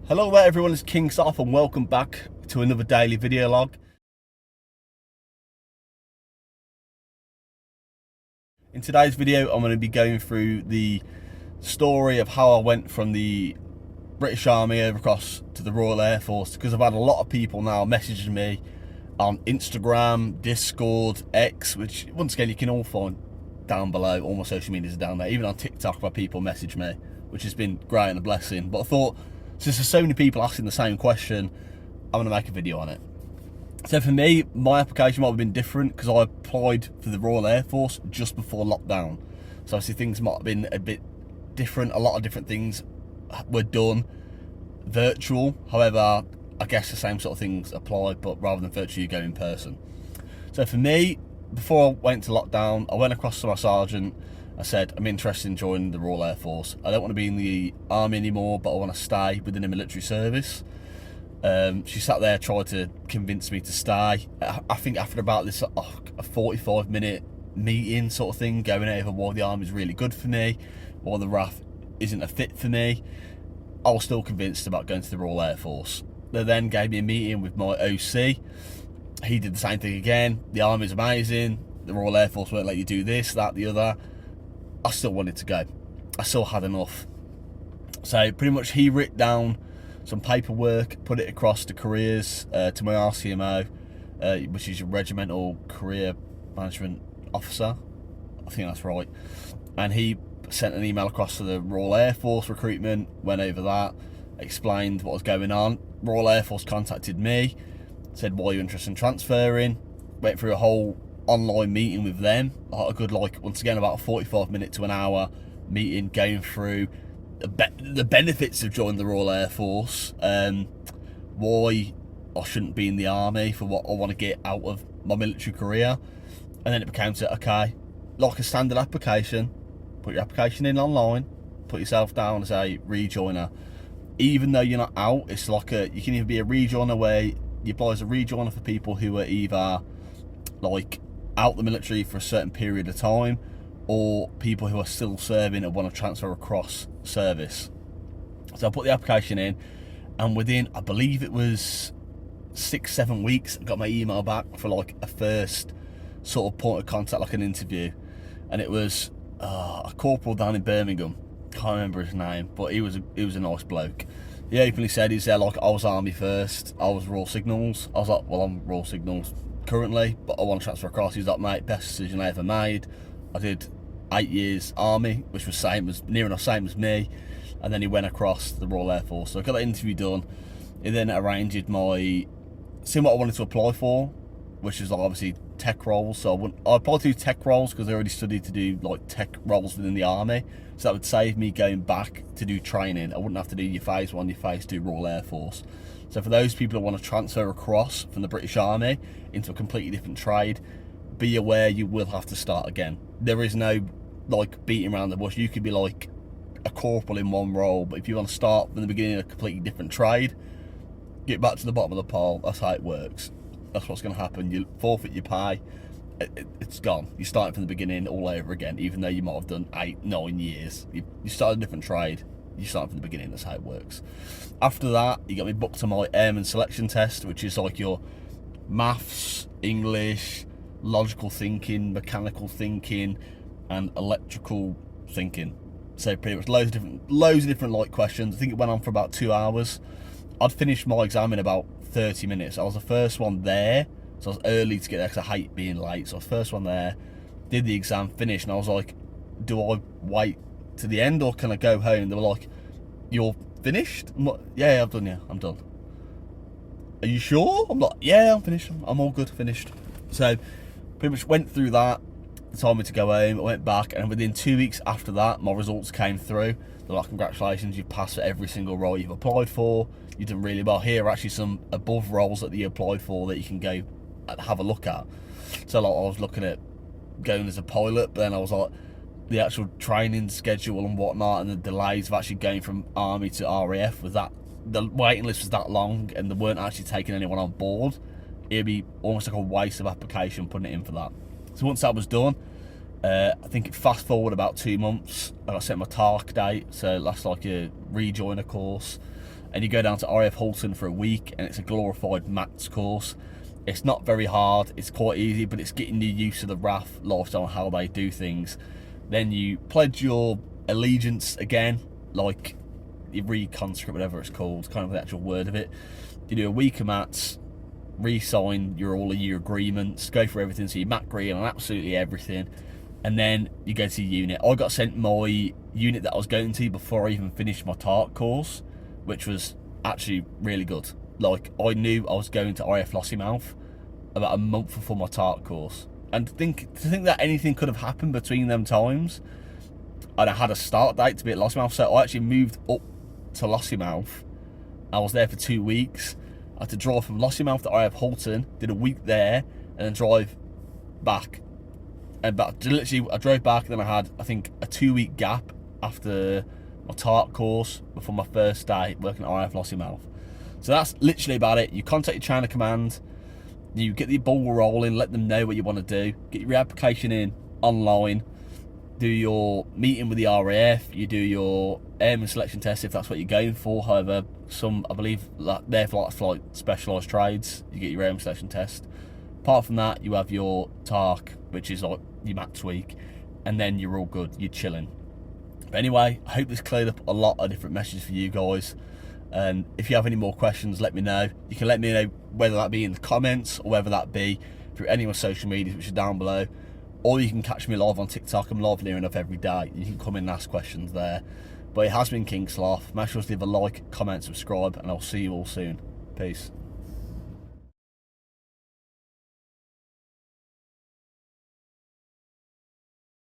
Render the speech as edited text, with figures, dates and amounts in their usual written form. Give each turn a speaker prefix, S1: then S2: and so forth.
S1: Hello there everyone, it's King Sloth and welcome back to another daily video log. In today's video I'm going to be going through the story of how I went from the British Army over across to the Royal Air Force, because I've had a lot of people now messaging me on Instagram, Discord, X, which once again you can all find down below. All my social medias are down there, even on TikTok where people message me, which has been great and a blessing. But I thought, since there's so many people asking the same question, I'm going to make a video on it. So for me, my application might have been different because I applied for the Royal Air Force just before lockdown. So obviously things might have been a bit different. A lot of different things were done virtual. However, I guess the same sort of things apply, but rather than virtual, you go in person. So for me, before I went to lockdown, I went across to my sergeant. I said, I'm interested in joining the Royal Air Force. I don't want to be in the army anymore, but I want to stay within the military service. She sat there, tried to convince me to stay. I think after about this a 45-minute meeting sort of thing, going over why the army is really good for me, why the RAF isn't a fit for me, I was still convinced about going to the Royal Air Force. They then gave me a meeting with my OC. He did the same thing again. The army's amazing. The Royal Air Force won't let you do this, that, the other. I still wanted to go. I still had enough. So pretty much he wrote down some paperwork, put it across to careers, to my RCMO, which is your Regimental Career Management Officer. I think that's right. And he sent an email across to the Royal Air Force recruitment, went over that, explained what was going on. Royal Air Force contacted me, said, why are you interested in transferring? Went through a whole online meeting with them, a good, once again, about a 45-minute to an hour meeting, going through the benefits of joining the Royal Air Force, why I shouldn't be in the army, for what I want to get out of my military career. And then it became to, okay, like a standard application, put your application in online, put yourself down as a rejoiner. Even though you're not out, it's like you can either be a rejoiner where you apply as a rejoiner for people who are either out the military for a certain period of time, or people who are still serving and want to transfer across service. So I put the application in, and within, I believe it was 6-7 weeks, I got my email back for a first sort of point of contact, like an interview. And it was a corporal down in Birmingham. Can't remember his name, but he was a nice bloke. He openly said, he said, I was Army first, I was Royal Signals. I was like, well, I'm Royal Signals currently, but I want to transfer across. He's like, mate, best decision I ever made. I did 8 years Army, which was near enough same as me, and then he went across the Royal Air Force. So I got that interview done. He then arranged seeing what I wanted to apply for, which is obviously tech roles. So I applied to do tech roles because I already studied to do tech roles within the army. So that would save me going back to do training. I wouldn't have to do your phase 1, your phase 2 Royal Air Force. So for those people who want to transfer across from the British Army into a completely different trade, be aware you will have to start again. There is no beating around the bush. You could be a corporal in one role, but if you want to start from the beginning of a completely different trade, get back to the bottom of the pile. That's how it works. That's what's going to happen. You forfeit your pay. It's gone. You're starting from the beginning all over again, even though you might have done 8-9 years. You start a different trade, you start from the beginning. That's how it works. After that, you got me booked to my airman selection test, which is your maths, English, logical thinking, mechanical thinking, and electrical thinking. So pretty much loads of different questions. I think it went on for about 2 hours. I'd finished my exam in about 30 minutes. I was the first one there, so I was early to get there because I hate being late. So I was the first one there, did the exam, finished, and I was like, do I wait to the end or can I go home? They were like, you're finished? I'm like, yeah, I've done, yeah, I'm done. Are you sure? I'm like, yeah, I'm finished. I'm all good, finished. So pretty much went through that. They told me to go home. I went back, and within 2 weeks after that, my results came through. They're like, congratulations, you've passed for every single role you've applied for. You've done really well. Here are actually some above roles that you applied for that you can go and have a look at. So I was looking at going as a pilot, but then I was like, the actual training schedule and whatnot, and the delays of actually going from Army to RAF was that, the waiting list was that long, and they weren't actually taking anyone on board. It'd be almost like a waste of application putting it in for that. So once that was done, I think it fast forward about 2 months, and I set my TARC date, so that's a rejoiner course. and you go down to RAF Halton for a week, and it's a glorified mats course. It's not very hard, it's quite easy, but it's getting you used to the RAF lifestyle and how they do things. Then you pledge your allegiance again, like you reconscript, whatever it's called, kind of the actual word of it. You do a week of mats, re-sign all of your agreements, go for everything, so you mat green on absolutely everything, and then you go to your unit. I got sent my unit that I was going to before I even finished my TARC course, which was actually really good. Like, I knew I was going to RAF Lossiemouth about a month before my TARC course, and to think that anything could have happened between them times, and I had a start date to be at Lossiemouth, so I actually moved up to Lossiemouth. I was there for 2 weeks. I had to drive from Lossiemouth to RAF Halton, did a week there, and then drive back. And literally, I drove back, and then I had, I think, a 2-week gap after my TARC course before my first day working at RAF Lossiemouth. So that's literally about it. You contact your chain of command, you get the ball rolling, let them know what you want to do, get your application in online, do your meeting with the RAF, you do your airman selection test if that's what you're going for. However, some, I believe, they're for like specialised trades, you get your airman selection test. Apart from that, you have your TARC, which is like your mats week, and then you're all good, you're chilling. But anyway, I hope this cleared up a lot of different messages for you guys. And if you have any more questions, let me know. You can let me know whether that be in the comments or whether that be through any of my social medias, which are down below. Or you can catch me live on TikTok. I'm live near enough every day. You can come in and ask questions there. But it has been King Sloth. Make sure to leave a like, comment, subscribe, and I'll see you all soon. Peace.